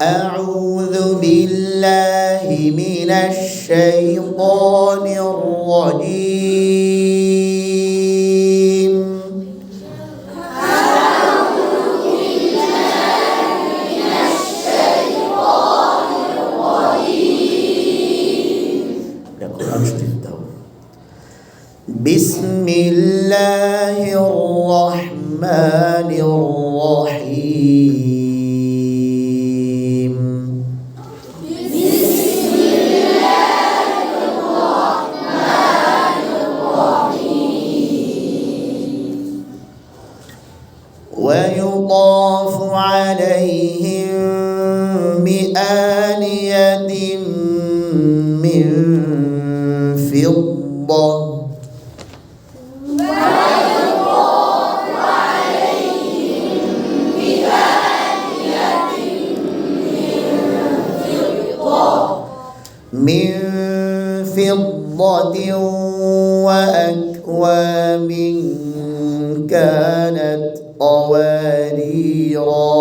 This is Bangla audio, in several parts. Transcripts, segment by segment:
أعوذ بالله من الشيطان الرجيم بسم الله الرحمن الرحيم بسم الله الرحمن الرحيم ويطاف عليهم بآنية من فضة من فضة وأكواب كانت قواريرا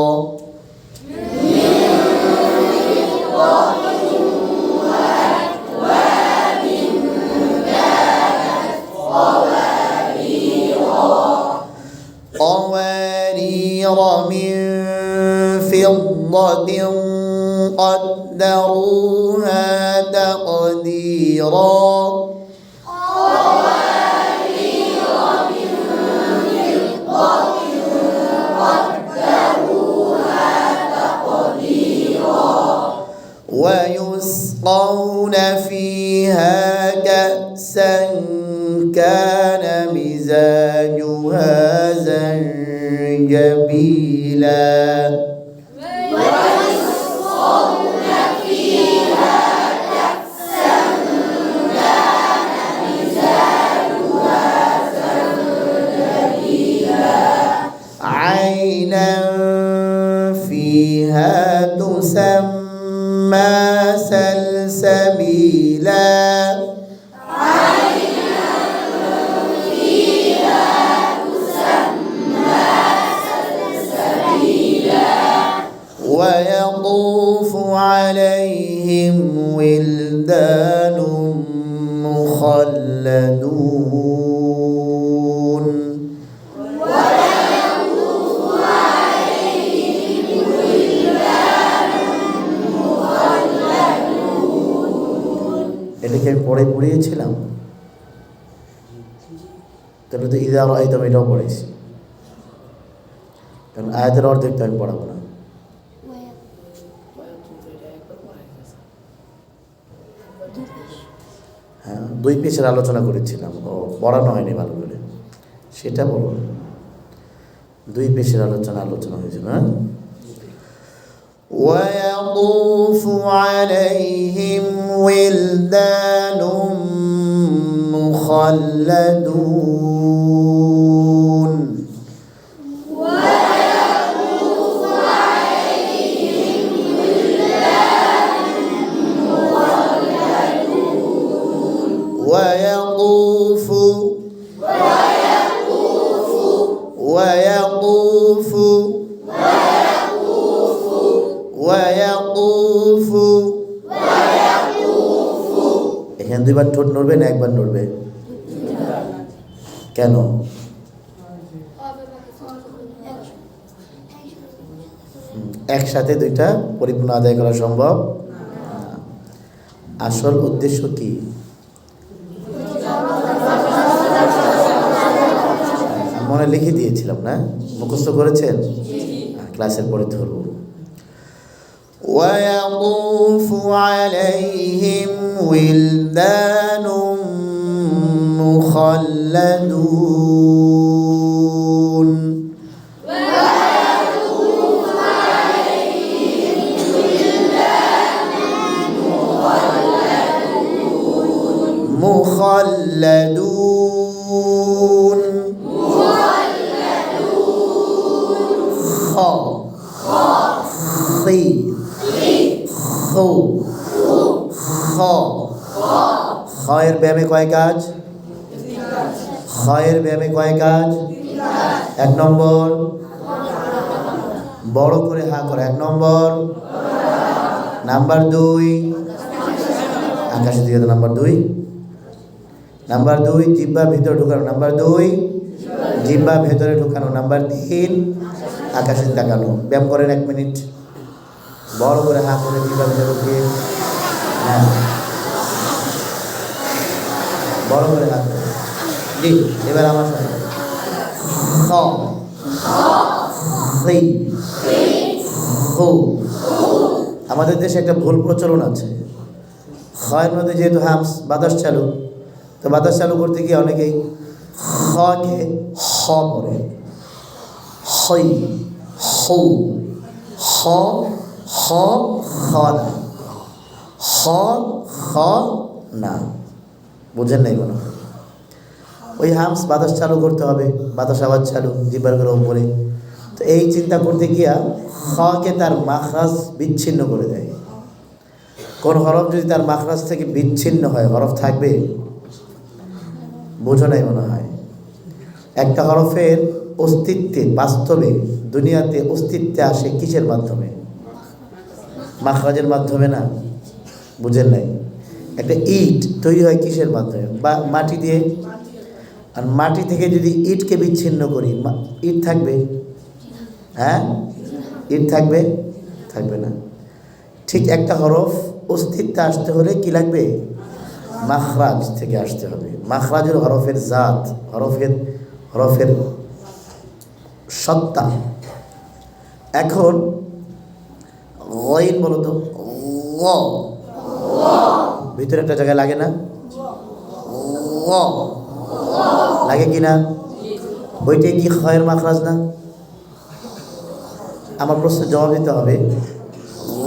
قوارير من فضة قدروها تقديرا قوارير من فضة قدروها تقديرا ويسقون فيها كأسا كان مزاجها زنجبيلا ويسقون فيها كأسا كان مزاجها زنجبيلا عينا فيها تسمى سلسبيلا عينا فيها تسمى سلسبيلا ويطوف عليهم ولدان مخلدون ويطوف عليهم ولدان مخلدون এটাকে আমি পড়িয়েছিলাম তাহলে তো ইদা রাআইতাম এটাও পড়েছি, কারণ আয়াতের অর্ধেক তো আমি পড়াবো না। হ্যাঁ, 2 পেজের আলোচনা করেছিলাম, ও পড়ানো হয়নি ভালো করে, সেটা বলো। 2 পেজের আলোচনা হয়েছিল। হ্যাঁ, ويطوف عليهم ولدان مخلدون ويطوف عليهم ولدان مخلدون ويطوف এখানে 2বার ঠোঁট নড়বে না 1বার নড়বে? কেন? একসাথে 2টা পরিপূর্ণ আদায় করা সম্ভব না। আসল উদ্দেশ্য কি? মনে লিখে দিয়েছিলাম না, মুখস্থ করেছেন? ক্লাসের পরে ধরব। ويطوف عليهم ولدان مخلدون ويطوف عليهم ولدان مخلدون خي خو খয়ের ব্যায়ামে কয় কাজ? খয়ের ব্যায়ামে কয় কাজ? 1 নম্বর বড় করে হা করে, 1 নম্বর নাম্বার 2 আকাশে দিকে দাও। নাম্বার 2 জিহ্বার ভিতরে ঢুকানো। নাম্বার 2 জিহ্বা ভেতরে ঢুকানো। নাম্বার 3 আকাশে তাকানো। ব্যায়াম করেন 1 মিনিট, বড় করে হাত করে জিহ্বা ভিতরে ঢুকিয়ে, হ্যাঁ বড় করে হাত করে। জি, এবার আমার সাথে খ রি হু। আমাদের দেশে একটা ভুল প্রচলন আছে, খয়ের মধ্যে যেহেতু হামস বাতাস চালু, তো বাতাস চালু করতে গিয়ে অনেকেই খকে হ পড়ে, হই হু, হ হ খ না, হ খ না। বুঝেন নাই মনে হয়? ওই হামস বাতাস চালু করতে হবে, বাতাস আওয়াজ চালু জিহ্বার করে উপরে। তো এই চিন্তা করতে গিয়া খকে তার মাখরাজ বিচ্ছিন্ন করে দেয়। কোন হরফ যদি তার মাখরাজ থেকে বিচ্ছিন্ন হয়, হরফ থাকবে? বোঝো নাই মনে হয়? একটা হরফের অস্তিত্বে, বাস্তবে দুনিয়াতে অস্তিত্বে আসে কিসের মাধ্যমে? মাখরাজের মাধ্যমে না? বুঝেন নাই? একটা ইট তৈরি হয় কিসের মাধ্যমে? বা মাটি দিয়ে। আর মাটি থেকে যদি ইটকে বিচ্ছিন্ন করি, ইট থাকবে? হ্যাঁ, ইট থাকবে? থাকবে না। ঠিক একটা হরফ অস্তিত্বে আসতে হলে কি লাগবে? মাখরাজ থেকে আসতে হবে। মাখরাজের হরফের জাত, হরফের সত্তা। এখন গইন বলো তো, গ ভিতরে একটা জায়গায় লাগে না? গ লাগে কি না? ওইটাই কি খয়ের মাখরাজ না? আমার প্রশ্নের জবাব দিতে হবে,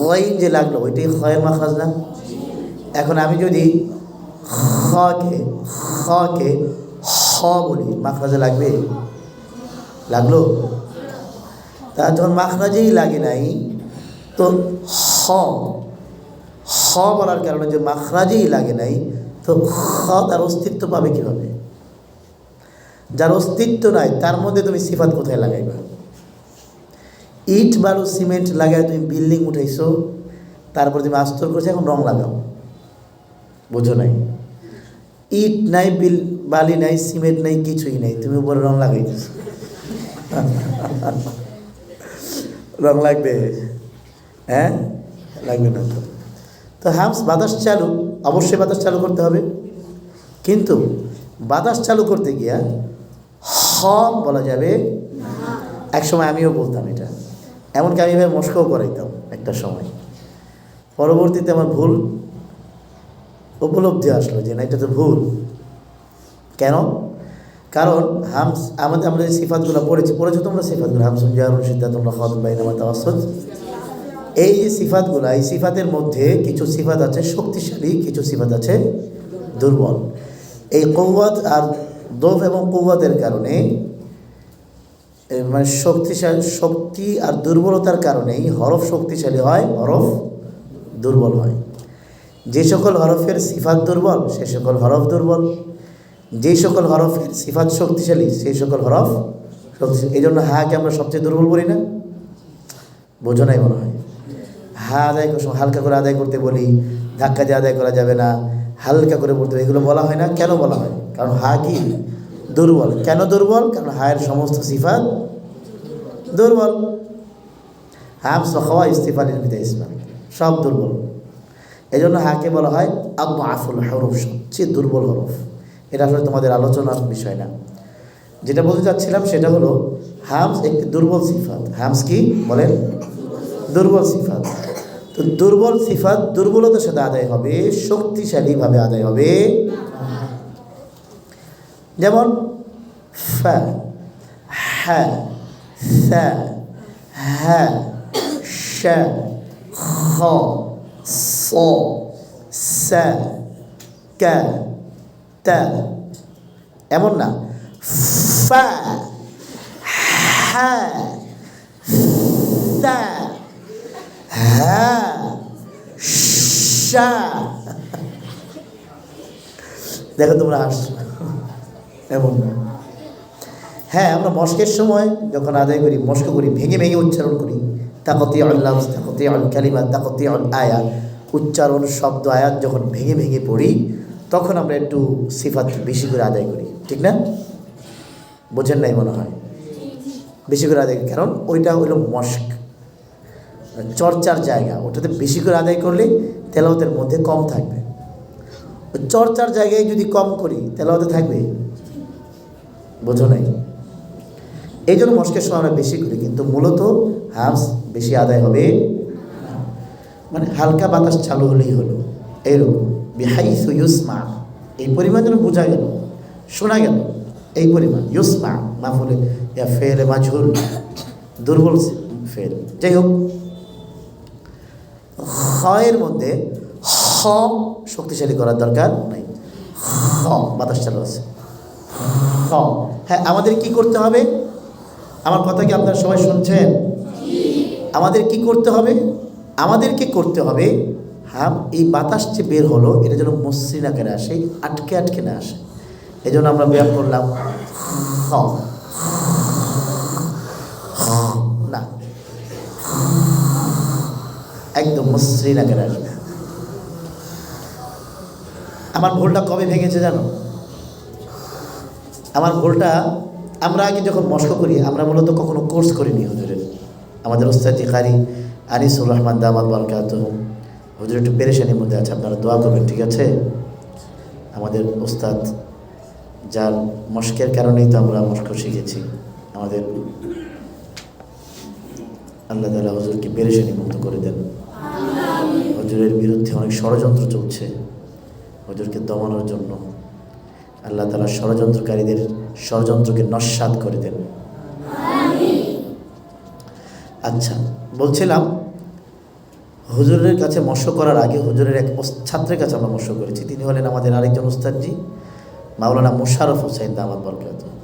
গইন যে লাগলো ওইটাই খয়ের মাখরাজ না? এখন আমি যদি খকে হ বলি, মাখরাজে লাগবে? লাগলো? তা যখন মাখরাজেই লাগে নাই, তো হ বলার কারণে যে মাখরাজেই লাগে নাই, তো খ তার অস্তিত্ব পাবে কীভাবে? যার অস্তিত্ব নাই তার মধ্যে তুমি সিফাত কোথায় লাগাইবা? ইট বালু সিমেন্ট লাগাই তুমি বিল্ডিং উঠাইছো, তারপর তুমি আস্তর করছো, এখন রং লাগাও। বোঝো নাই? ইট নাই, বালি নাই, সিমেন্ট নাই, কিছুই নাই, তুমি উপরে রং লাগাইছো। রং লাগবে? হ্যাঁ, লাগবে না। তো হামস বাতাস চালু, অবশ্যই বাতাস চালু করতে হবে, কিন্তু বাতাস চালু করতে গিয়া হ বলা যাবে? এক সময় আমিও বলতাম এটা, এমনকি আমি এভাবে মস্কও করাইতাম একটা সময়। পরবর্তীতে আমার ভুল উপলব্ধি আসলো যে না, এটা তো ভুল। কেন? কারণ হামস আমরা যে সিফাতগুলো পড়েছো তোমরা সিফাতগুলো, হামসুন জারুন সিদ্ধাতুল্লাহ খাতুন বাইনামা তাওয়াসসুত, এই যে সিফাতগুলো, এই সিফাতের মধ্যে কিছু সিফাত আছে শক্তিশালী, কিছু সিফাত আছে দুর্বল। এই কওয়াত আর দোফ এবং কওয়াতের কারণে, মানে শক্তি আর দুর্বলতার কারণেই হরফ শক্তিশালী হয়, হরফ দুর্বল হয়। যে সকল হরফের সিফাত দুর্বল সে সকল হরফ দুর্বল, যে সকল হরফের সিফাত শক্তিশালী সেই সকল হরফ শক্তিশালী। এই জন্য হাকে আমরা সবচেয়ে দুর্বল বলি না? বোঝো নাই মনে হয়? হা আদায় করার সময় হালকা করে আদায় করতে বলি, ধাক্কা দিয়ে আদায় করা যাবে না, হালকা করে বলতে হবে, এগুলো বলা হয় না। কেন বলা হয়? কারণ হা কি দুর্বল। কেন দুর্বল? কারণ হায়ের সমস্ত সিফাত দুর্বল। হামস খাওয়া ইস্তিফানের ভিতরে ইসলাম সব দুর্বল। এই জন্য হাকে বলা হয় আদআফুল হরফ, সবচেয়ে দুর্বল হরফ। এটা আসলে তোমাদের আলোচনার বিষয় না। যেটা বলতে চাচ্ছিলাম সেটা হলো হামস একটি দুর্বল সিফাত। হামস কি বলেন? দুর্বল সিফাত। তো দুর্বল সিফাত দুর্বলতার সাথে আদায় হবে, শক্তিশালীভাবে আদায় হবে। যেমন ফা, হা, সা, হা, শা, খ, স, সা, কা, তা। এমন না, ফা, হা, সা, হা, শা। দেখো তোমরা হাসছো, এমন না। হ্যাঁ, আমরা মস্কের সময় যখন আদায় করি, মস্ক করি, ভেঙে ভেঙে উচ্চারণ করি, তাকতিউল লাফজ, তাকতিউল কালিমা, তাকতিউল আয়া, উচ্চারণ শব্দ আয়াত যখন ভেঙে ভেঙে পড়ি তখন আমরা একটু সিফাত বেশি করে আদায় করি, ঠিক না? বোঝেন নাই মনে হয়? বেশি করে আদায় করি, কারণ ওইটা হলো মশক, চর্চার জায়গা। ওটাতে বেশি করে আদায় করলে তেলাওয়াতের মধ্যে কম থাকবে। চর্চার জায়গায় যদি কম করি তেলাওয়াতে থাকবে? বোঝো নাই? এই জন্য মশকের সময় আমরা বেশি করি, কিন্তু মূলত হাফস বেশি আদায় হবে না। মানে হালকা বাতাস চালু হলেই হলো, এইরকম। বিহাইসু ইউসমা, এই পরিমাণ যেন বোঝা গেল, শোনা গেল, এই পরিমাণ। ইউসমা মাফুলে ইয়া ফেলে মাজহুল, দুর্বল ফেল। যাই হোক, এর মধ্যে হ শক্তিশালী করার দরকার নাই। হ বাতাস চালু আছে। হ, হ্যাঁ, আমাদের কি করতে হবে? আমার কথা কি আপনারা সবাই শুনছেন? আমাদের কি করতে হবে? আমাদেরকে করতে হবে হ্যাঁ, এই বাতাস যে বের হলো এটা যেন মসৃণ আকারে আসে, আটকে আটকে না আসে। এই জন্য আমরা ব্যায়াম করলাম না, একদম মসৃণ আকারে আসবে। আমার ভুলটা কবে ভেঙেছে জানো? আমার ভুলটা, আমরা আগে যখন মশক করি, আমরা মূলত কখনো কোর্স করিনি হুজুরের। আমাদের ওস্তাদ কারি আনিসুর রহমান দামাত বরকাতুহু, হুজুর একটু পেরেশানির মধ্যে আছে, আপনারা দোয়া করবেন, ঠিক আছে? আমাদের ওস্তাদ, যার মশকের কারণেই তো আমরা মশক শিখেছি। আমাদের আল্লাহ তাআলা হুজুরকে পেরেশানি মুক্ত করে দেন। হুজুরের বিরুদ্ধে অনেক ষড়যন্ত্র চলছে হুজুরকে দমানোর জন্য। আল্লাহ তাআলা ষড়যন্ত্রকারীদের ষড়যন্ত্রকে নস্যাৎ করে দেন। আচ্ছা, বলছিলাম হুজুরের কাছে মশক করার আগে হুজুরের এক ছাত্রের কাছে আমরা মশক করেছি। তিনি হলেন আমাদের আরেকজন উস্তাদজি, মাওলানা মোশাররফ হোসেন দামাত বরকাতুহু।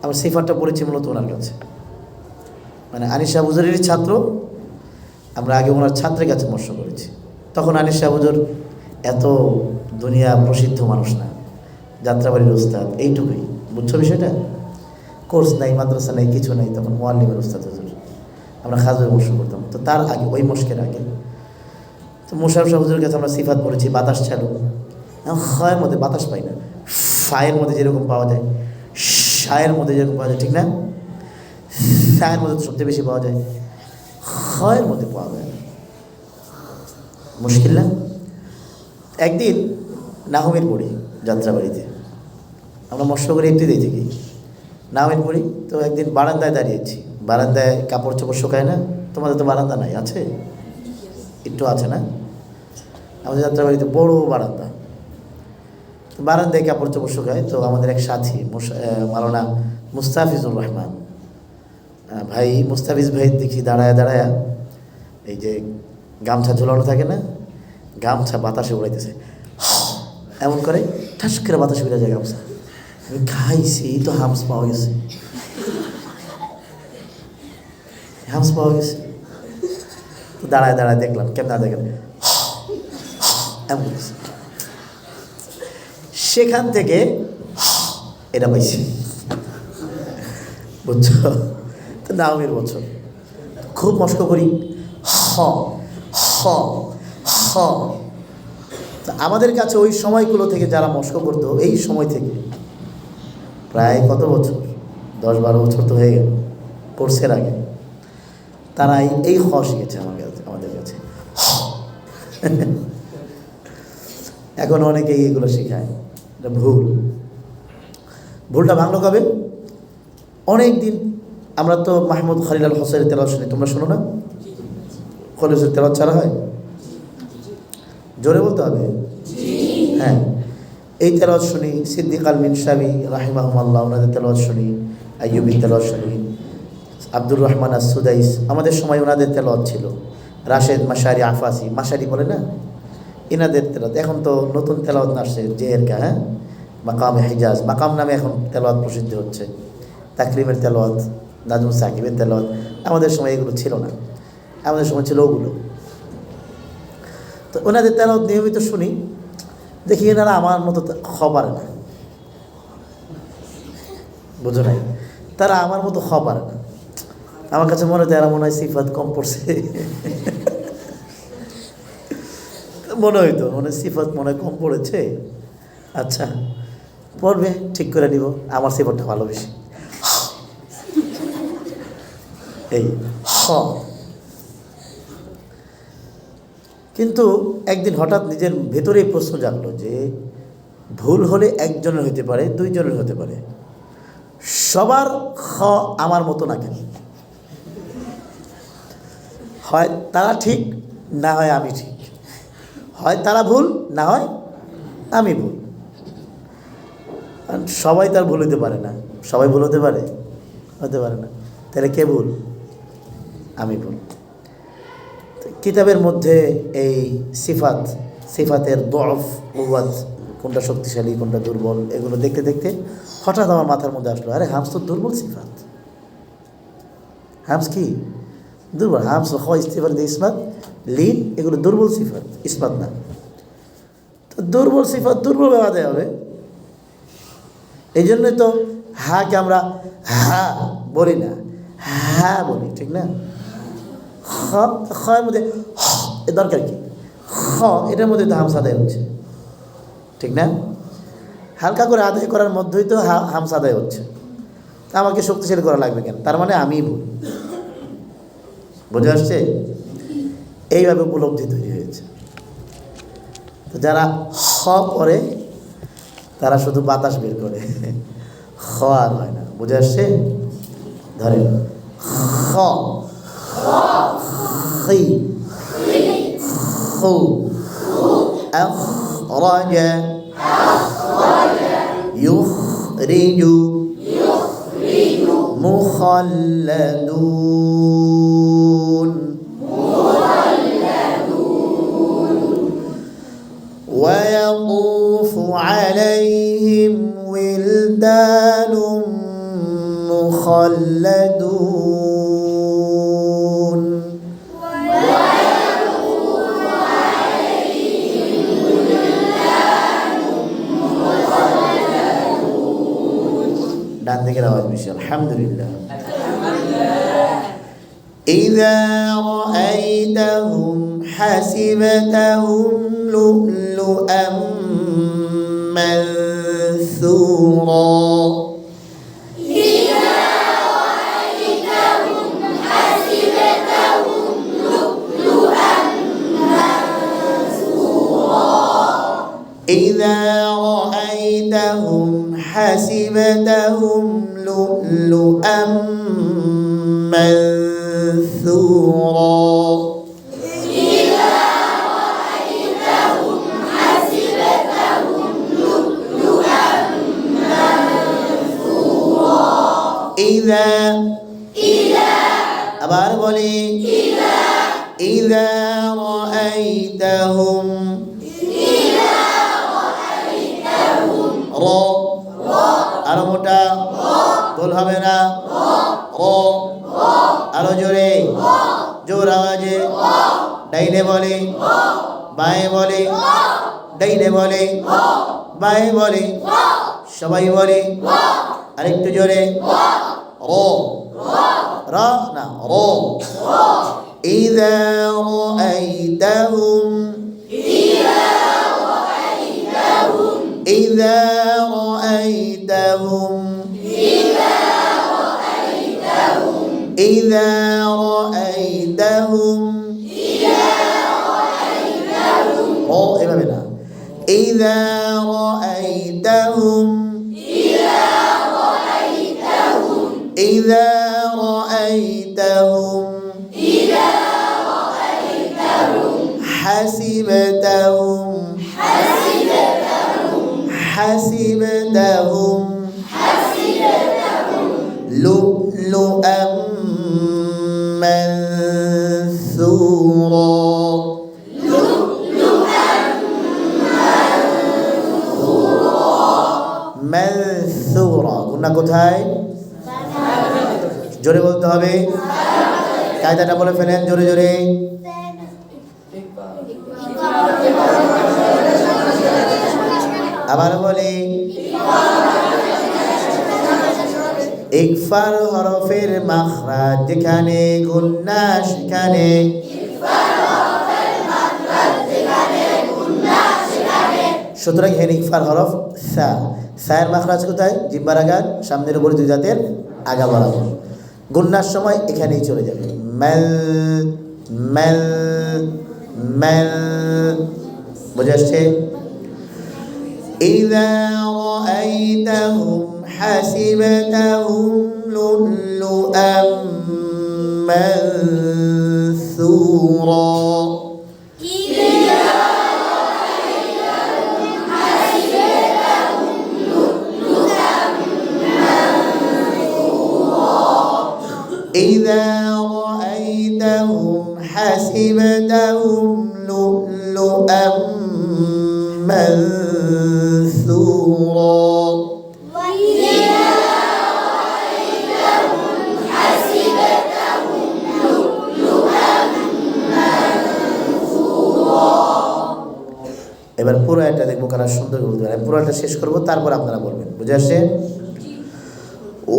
আমরা সিফাতটা পড়েছি মূলত ওনার কাছে, মানে আনিস শাহ হুজুরেরই ছাত্র। আমরা আগে ওনার ছাত্রের কাছে মশক করেছি। তখন আনিস শাহ হুজুর এত দুনিয়া প্রসিদ্ধ মানুষ না, যাত্রাবাড়ির উস্তাদ, এইটুকুই। বুঝছো বিষয়টা? কোর্স নাই, মাদ্রাসা নাই, কিছু নাই। তখন মুআল্লিমের উস্তাদ হুজুর, আমরা খাজুর মশক করতাম। তো তার আগে, ওই মশকের আগে, তো মোশাররফ শাহ হুজুরের কাছে আমরা সিফাত পড়েছি বাতাস চালু। খায়ের মধ্যে বাতাস পাই না, ফায়ের মধ্যে যেরকম পাওয়া যায়, শায়ের মধ্যে যেরকম পাওয়া যায়, ঠিক না? শায়ের মধ্যে তো সবচেয়ে বেশি পাওয়া যায়, খায়ের মধ্যে পাওয়া যায় না। মুশকিল না? একদিন নাহমের পড়ি যাত্রাবাড়িতে, আমরা মশক করে এমনিতেই থেকে নাহমের পড়ি। তো একদিন বারান্দায় দাঁড়িয়েছি, বারান্দায় কাপড় চোপড় শুকায় না? তোমাদের তো বারান্দা নাই, আছে? একটু আছে না? আমাদের যাত্রাবাড়িতে বড় বারান্দা, তো বারান্দায় কাপড় চোপড় শুকায়। তো আমাদের এক সাথী মাওলানা মুস্তাফিজুর রহমান ভাই, মুস্তাফিজ ভাই দেখি দাঁড়ায় দাঁড়ায় এই যে গামছা ঝোলানো থাকে না, গামছা বাতাসে উড়াইতেছে, এমন করে ঠাস করে বাতাসে উড়ে যায় গামছা। আমি খাইছি, তো হামস পাওয়া গেছে, হামস পাওয়া গেছে। তো দাঁড়ায় দাঁড়ায় দেখলাম, কেমন দেখেন এমন। সেখান থেকে এটা পাইছি, বুঝছো? তো নামের বছর খুব মস্ক করি, হ হ হ। আমাদের কাছে ওই সময়গুলো থেকে যারা মস্ক করতো, এই সময় থেকে প্রায় কত বছর, 10-12 বছর তো হয়ে গেল কোর্সের আগে, তারা এই হ শিখেছে আমাদের কাছে। এখন অনেকেই এগুলো শেখায়, এটা ভুল। ভুলটা ভাঙলো কবে? অনেক দিন আমরা তো মাহমুদ খলিল আল হোসেনের তেলাওয়াত শুনি, তোমরা শোনো না? খলিল হোসেনের তেলাওয়াত ছাড়া হয়? জোরে বলতে হবে। হ্যাঁ, এই তেলাওয়াত শুনি। সিদ্দিক আল মিনশাবি রাহিমাহুল্লাহ, ওনাদের তেলাওয়াত শুনি। আইয়ুবী তেলাওয়াত শুনি। আব্দুর রহমান আস-সুদাইস, আমাদের সময় ওনাদের তেলাওয়াত ছিল। রাশেদ মাশারি আফাসি, মাশারি বলে না, এনাদের তেলাওয়াত। এখন তো নতুন তেলাওয়াত আসছে জেহেরকা, হ্যাঁ, মাকামে হিজাজ, মাকাম নামে এখন তেলাওয়াত প্রসিদ্ধ হচ্ছে। তাকরিমের তেলাওয়াত, নাজমুল সাকিবের তেলাওয়াত। আমাদের সময় এগুলো ছিল না, আমাদের সময় ছিল ওগুলো। তো ওনাদের তেলাওয়াত নিয়মিত শুনি, দেখি এনারা আমার মতো পারে না, বুঝো নাই? তারা আমার মতো পারে না। আমার কাছে মনে হয় এরা মনে হয় সিফাত কম পড়ছে। মনে হইতো মনে হয় সিফাত মনে হয় কম পড়েছে। আচ্ছা পড়বে, ঠিক করে নিব, আমার সিফাতটা ভালো বেশি। এই কিন্তু একদিন হঠাৎ নিজের ভেতরেই প্রশ্ন জাগলো যে ভুল হলে একজনের হতে পারে, দুইজনের হতে পারে, সবার আমার মতো না কেন? হয় তারা ঠিক, না হয় আমি ঠিক, হয় তারা ভুল, না হয় আমি ভুল। সবাই তার ভুল হতে পারে না। সবাই ভুল হতে পারে? হতে পারে না। তাহলে কে ভুল? আমি ভুল। কিতাবের মধ্যে এই সিফাতের দফ কুওয়াত, কোনটা শক্তিশালী কোনটা দুর্বল, এগুলো দেখতে দেখতে হঠাৎ আমার মাথার মধ্যে আসলো, আরে হামস তো দুর্বল সিফাত। হামস কি দুর্বল? হামস খ ইস্তিফার ইসমাত লিন, এগুলো দুর্বল সিফাত, ইসমাত না। তো দুর্বল সিফাত দুর্বল বাদে হবে। এই জন্যই তো হাকে আমরা হা বলি না, হা বলি, ঠিক না? এর মধ্যে এর দরকার কি? এটার মধ্যে তো হামস আদায় হচ্ছে, ঠিক না? হালকা করে আদায় করার মধ্যেই তো হামস আদায় হচ্ছে। তা আমাকে শক্তিশালী করা লাগবে কেন? তার মানে আমি ভুল। বুঝে আসছে? এইভাবে উপলব্ধি তৈরি হয়েছে। তো যারা করে তারা শুধু বাতাস বের করে, আর হয় না। বুঝে আসছে? ধরেন أخرج يخرج مخلدون ويطوف عليهم ولدان مخلدون ডান দিকের আওয়াজ বেশি। আলহামদুলিল্লাহ। إذا رأيتهم حسبتهم لؤلؤا منثورا إذا رأيتهم حسبتهم لؤلؤا منثورا إذا رأيتهم حسبتهم لؤلؤا منثورا إذا আবার বলি إذا رأيتهم র আরো মোটা ভুল হবে না। আরো জোরে, জোর আওয়াজে। ডাইনে বলে, বাঁয়ে বলে, ডাইনে বলে, বাঁয়ে বলে, সবাই বলে। আরেকটু জোরে, র না র। إذا رأيتهم إذا رأيتهم إذا رأيتهم এভাবে না। إذا رأيتهم إذا رأيتهم حسبتهم لؤلؤا منثورا منثورا গুণা কোথায়? জোরে বলতে হবে। কায়দাটা বলে ফেলেন জোরে জোরে। আবার বলি ইকফার হরফের মাখরাজ যেখানে গুন্না সেখানে, সুতরাং এখানে ইকফার হরফ সা, সায়ের মাখরাজ কোথায়? জিহ্বার আগার সামনের উপরে দুই দাঁতের আগা বরাবর। গুন্নার সময় এখানেই চলে যাবে, মেল মেল মেল। বুঝে আসছে? إذا رأيتهم حسبتهم لؤلؤا منثورا إذا رأيتهم حسبتهم لؤلؤا منثورا এবার পুরো এটা দেখবো কারা সুন্দর বলতে পারে। পুরো এটা শেষ করবো, তারপর আপনারা বলবেন। বুঝে আসছে?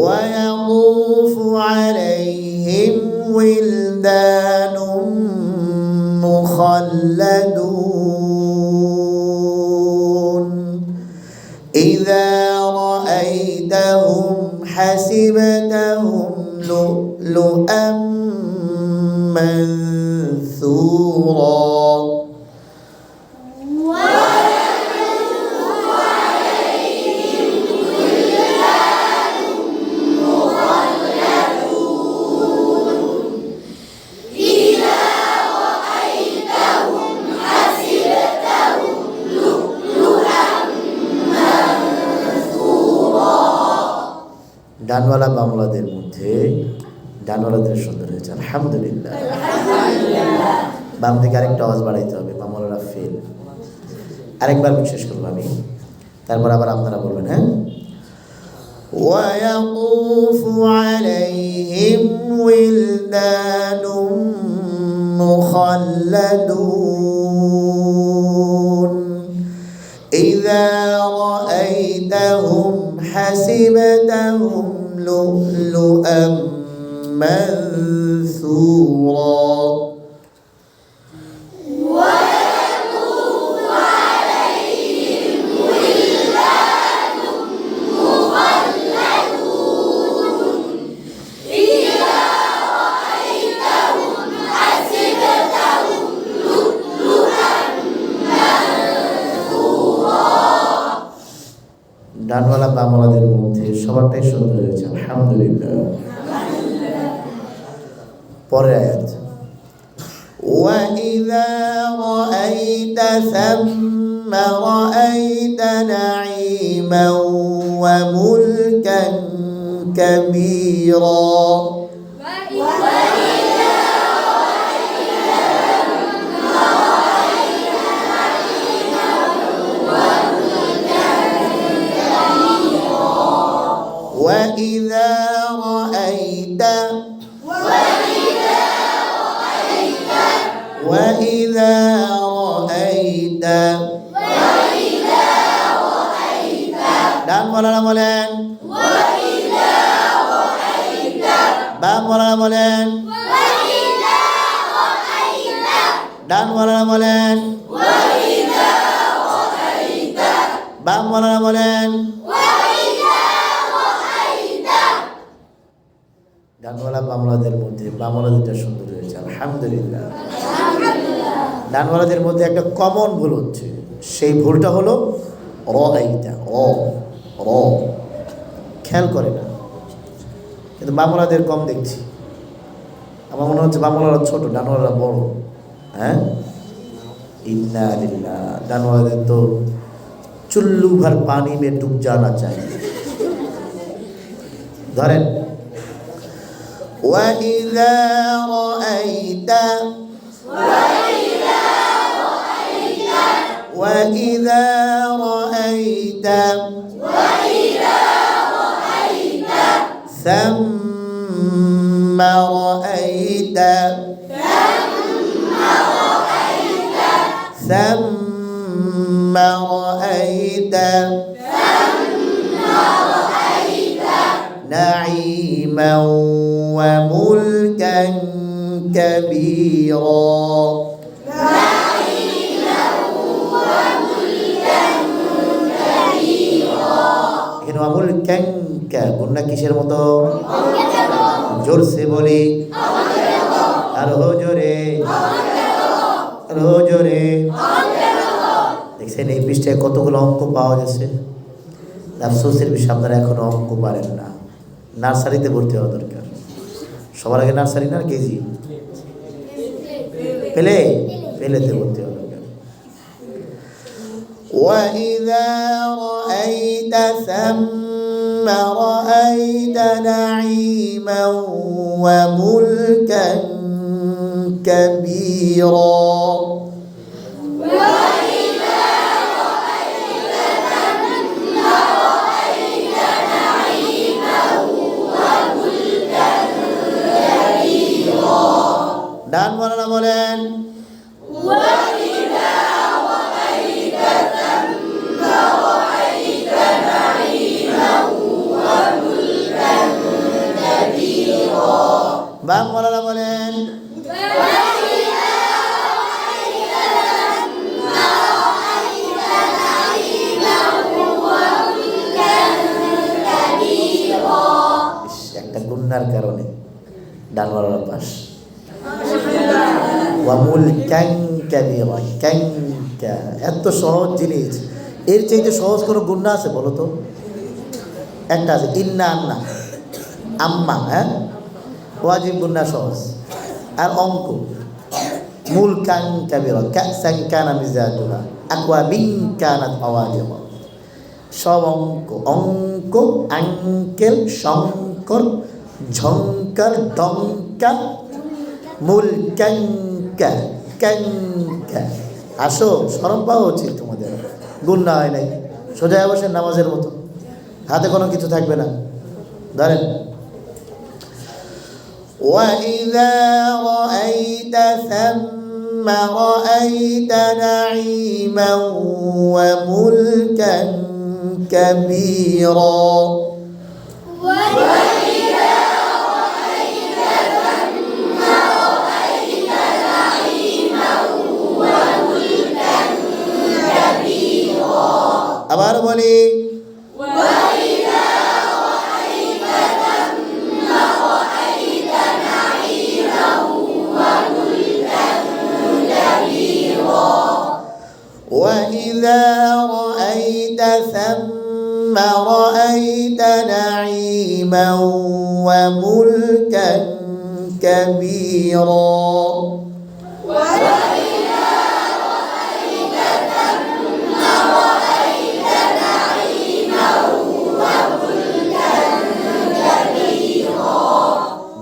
ويطوف عليهم ولدان مخلدون إذا رأيتهم حسبتهم لؤلؤا منثورا ডানওয়ালা বাংলাদের মধ্যে ডানওয়ালাদের সুন্দর হয়েছে, আলহামদুলিল্লাহ। বাম দিকে আরেকটা আওয়াজ বাড়াইতে হবে, বামওয়ালারা ফেল। আরেকবার শেষ করবো আমি, তারপর আবার আপনারা বলবেন। হ্যাঁ, ويطوف عليهم ولدان مخلدون إذا رأيتهم حسبتهم لؤلؤا منثورا ডানওয়ালা বামওয়ালাদের মধ্যে সবারটাই সুন্দর হয়েছে, আলহামদুলিল্লাহ। পরের আয়াত, وَإِذَا رَأَيْتَ ثَمَّ رَأَيْتَ نَعِيمًا وَمُلْكًا كَبِيرًا وإذا رأيت ডান বলারা বলেন, বাম বলারা বলেন, ডান বলারা বলেন, বাম বলারা বলেন। ডানওয়ালা বামওয়ালাদের মধ্যে বামওয়ালাদেরটা সুন্দর হয়েছে, আলহামদুলিল্লাহ। ডানওয়ালাদের মধ্যে একটা কমন ভুল হচ্ছে, সেই ভুলটা হলো রআইতা, র খেয়াল করে না। কিন্তু বামওয়ালাদের কম দেখছি, আমার মনে হচ্ছে বামওয়ালারা ছোট, ডানওয়ালারা বড়। হ্যাঁ, ইন্না লিল্লাহ। ডানওয়ালাদের তো চুল্লু ভর পানি মে ডুব জানা চাই। ধরেন, وإذا رأيت ثم رأيت نعيما وملكا كبيرا এখানে وملكا গুণা কিসের মতো জোরসে বলি আরো জোরে দেখছেন এই পৃষ্ঠায় কতগুলো অঙ্ক পাওয়া গেছে। আফসোসের বিষয় আপনারা এখনো অঙ্ক পারেন না। নার্সারিতে ভর্তি হওয়া দরকার। সবার আগে নার্সারি না কেজি পেলেতে ভর্তি হওয়া দরকার। وَإِذَا رَأَيْتَ ثَمَّ رَأَيْتَ نَعِيمًا وَمُلْكًا كَبِيرًا ডান বলারা বলেন বাম বলারা বলেন একটা গুন্নার কারণে ডান বলারা পাস ওয়ামুলকান কাবীরা কানকা এত সহজ জিনিস এর চাইতে সহজ কোনো গুন্না আছে বলো তো একটা আছে ইন্না আন্না আম্মা হ্যাঁ ওয়াজিব গুন্না সহজ আর অঙ্ক মুলকান কাবীরা কাসান কানা মিজাজুহা আকওয়াবিন কানাত আওয়াজিবা সব অঙ্ক আঙ্কেল শঙ্কর ঝঙ্কার ডঙ্কা মুলকাঙ্কা কাঙ্কা আসো শরম পাওয়া উচিত তোমাদের গুন্না হয় নাই সোজা বসে নামাজের মতো হাতে কোনো কিছু থাকবে না ধরেন وَإِذَا رَأَيْتَ ثَمَّ رَأَيْتَ نَعِيمًا وَمُلْكًا كَبِيرًا আবার বলি وَإِذَا رَأَيْتَ ثَمَّ رَأَيْتَ نَعِيمًا وَمُلْكًا كَبِيرًا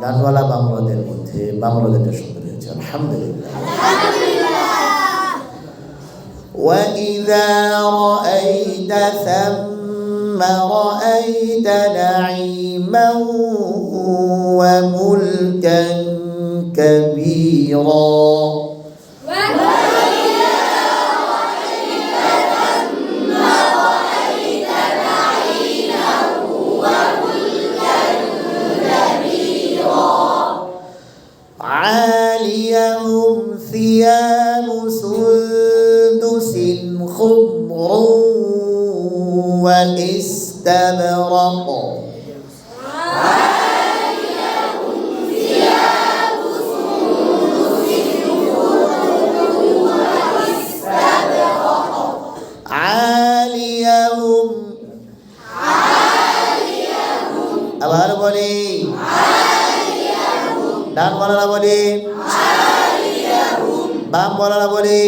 ডানওয়ালা বাংলাদের মধ্যে বাংলাদেশটা সুন্দর হয়েছে আলহামদুলিল্লাহ وَإِذَا رَأَيْتَ ثَمَّ رَأَيْتَ نَعِيمًا وَمُلْكًا كَبِيرًا عاليهم ثياب سندس خضر واستبرق عاليهم আবার বলি ডান বলারা বলি বাম বলারা বলি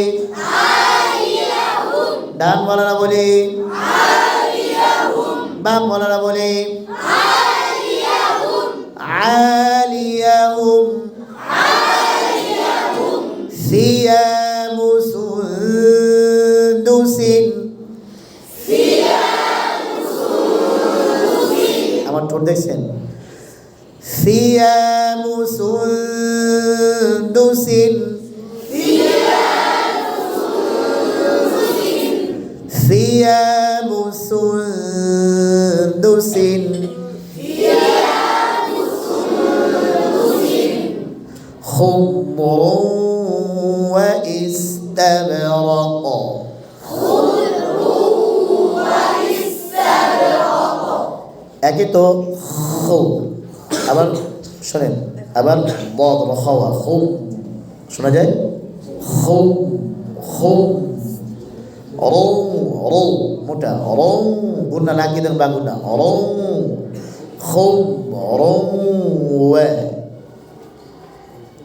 ডান বলারা বলি বাম বলারা বলি عاليهم ثياب سندس আমার ঠোঁট দেখছেন ثياب سندس ثياب سندس ইস্তাবরাক একই তো খৌ আবার শোনেন আবার বদ রখাওয়া খুব শোনা যায় খুব খুব রৌ রৌ মোটা রৌ গুন্না নাকি দেন বা গুন্না রৌ খুব রৌ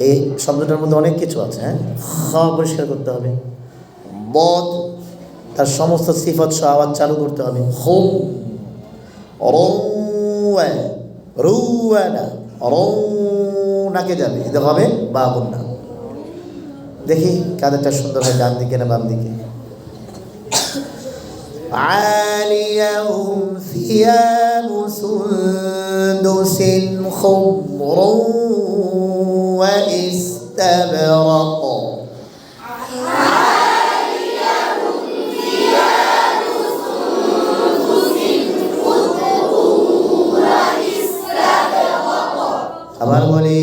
এই শব্দটার মধ্যে অনেক কিছু আছে হ্যাঁ খাওয়া পরিষ্কার করতে হবে বদ তার সমস্ত সিফত সহ আওয়াজ চালু করতে হবে খুব রৌয়ানা রৌ নাকে যাবে এটা হবে বা গুন্না দেখি কাদেরটা সুন্দর হয় ডান দিকে না বাম দিকে عاليهم ثياب سندس خضر واستبرق আবার বলি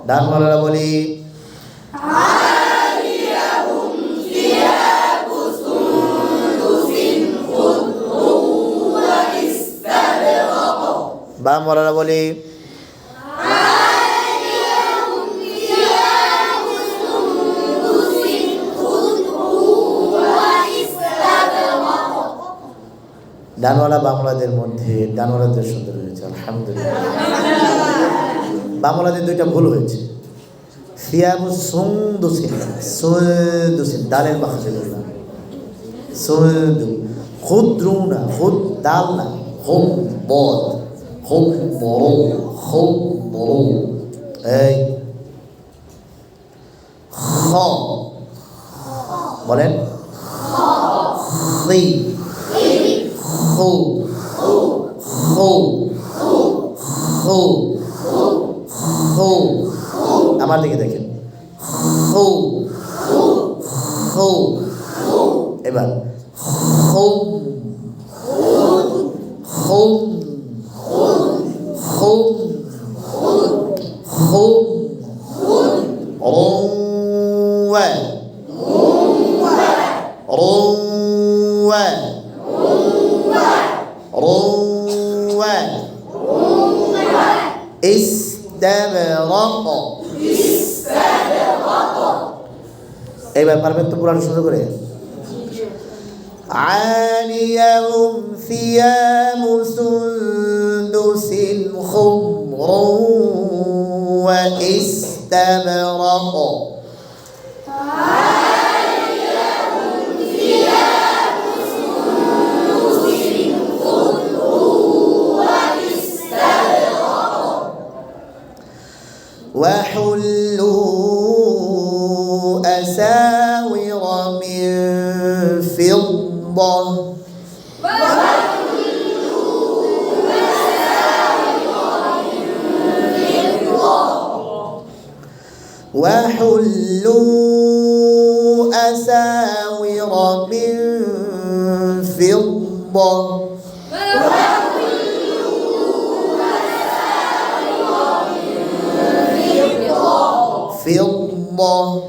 ডান মালারা বলি বাম মালারা বলি ডানওয়ালা বাংলাদের মধ্যে ডানওয়ালাদের সুন্দর হয়েছে আলহামদুলিল্লাহ বাংলাদের দুইটা ভুল হয়েছে সিয়াবু সুন্দুসিন সুন্দুসিন দালের বাখাতে বললাম সুন্দু খুদ্রু না খুদ দাল না খুব বদ খুব বড় খুব বড় এই খ বলেন খি খু খু খু খু আমার দিকে দেখেন খু খু এবার খু খু খু খু রৌয়া রৌয়া রৌয়া ইস্তাবরাক এবার পারবেন তো পুরানো শুরু করে عاليهم ثياب سندس خضر واستبرق وحلوا أساور من فضة وحلوا أساور من فضة فضة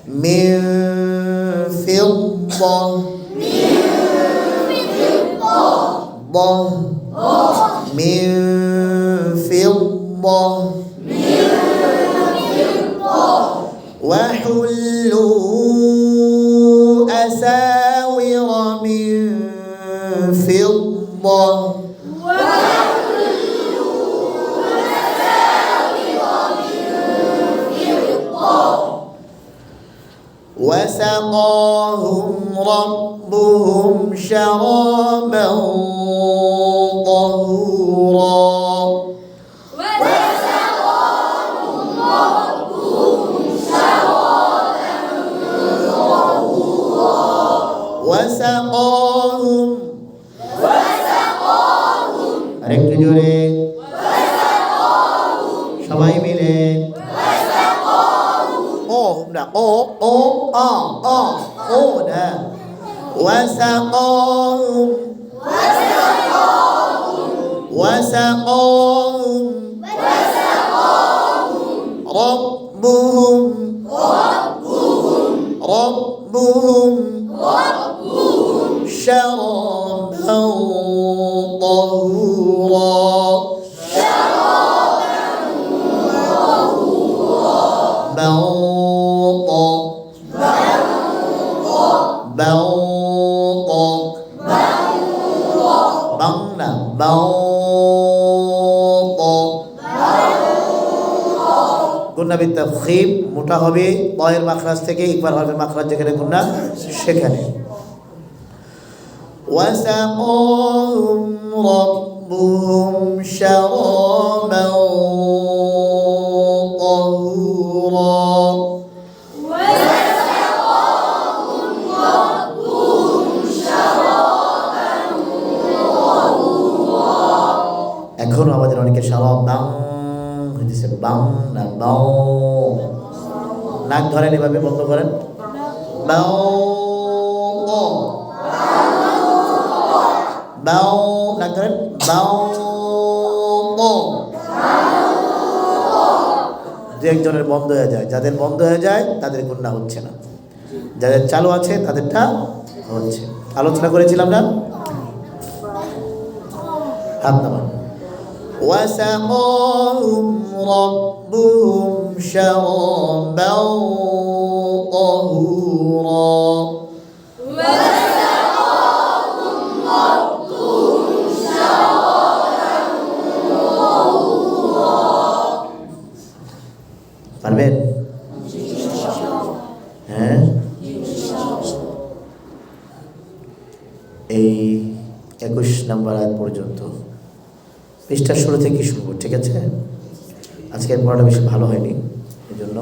من فضة من فضة وحلوا أساور من فضة وسقاهم ربهم شرابا طهورا وسقاهم আরেকটু জোরে সবাই মিলে ও না ও ও আ ও না وسقاهم وسقاهم ربهم شرابا طهورا গুন্না বিতাফখীম মোটা হবে তয়ের মাখরাজ থেকে ইকবার হরফের মাখরাজ যেখানে গুন্না সেখানে ওয়াসাকাহুম রাব্বুহুম শারাবান তাহুরা এখনো আমাদের অনেকে শারাব বাং হইতেছে বাং না বাও নাক ধরেন এভাবে বন্ধ করেন বাও বাও নাক ধরেন বাও দু একজনের বন্ধ হয়ে যায় যাদের বন্ধ হয়ে যায় তাদের গুনাহ হচ্ছে না যাদের চালু আছে তাদেরটা হচ্ছে আলোচনা করেছিলাম না হাত নামান وسقاهم ربهم شرابا طهورا পারবেন হ্যাঁ এই 21 নম্বর আয়াত পর্যন্ত পৃষ্ঠার শুরু থেকে শুরু ঠিক আছে আজকের পড়াটা বেশি ভালো হয়নি এই জন্য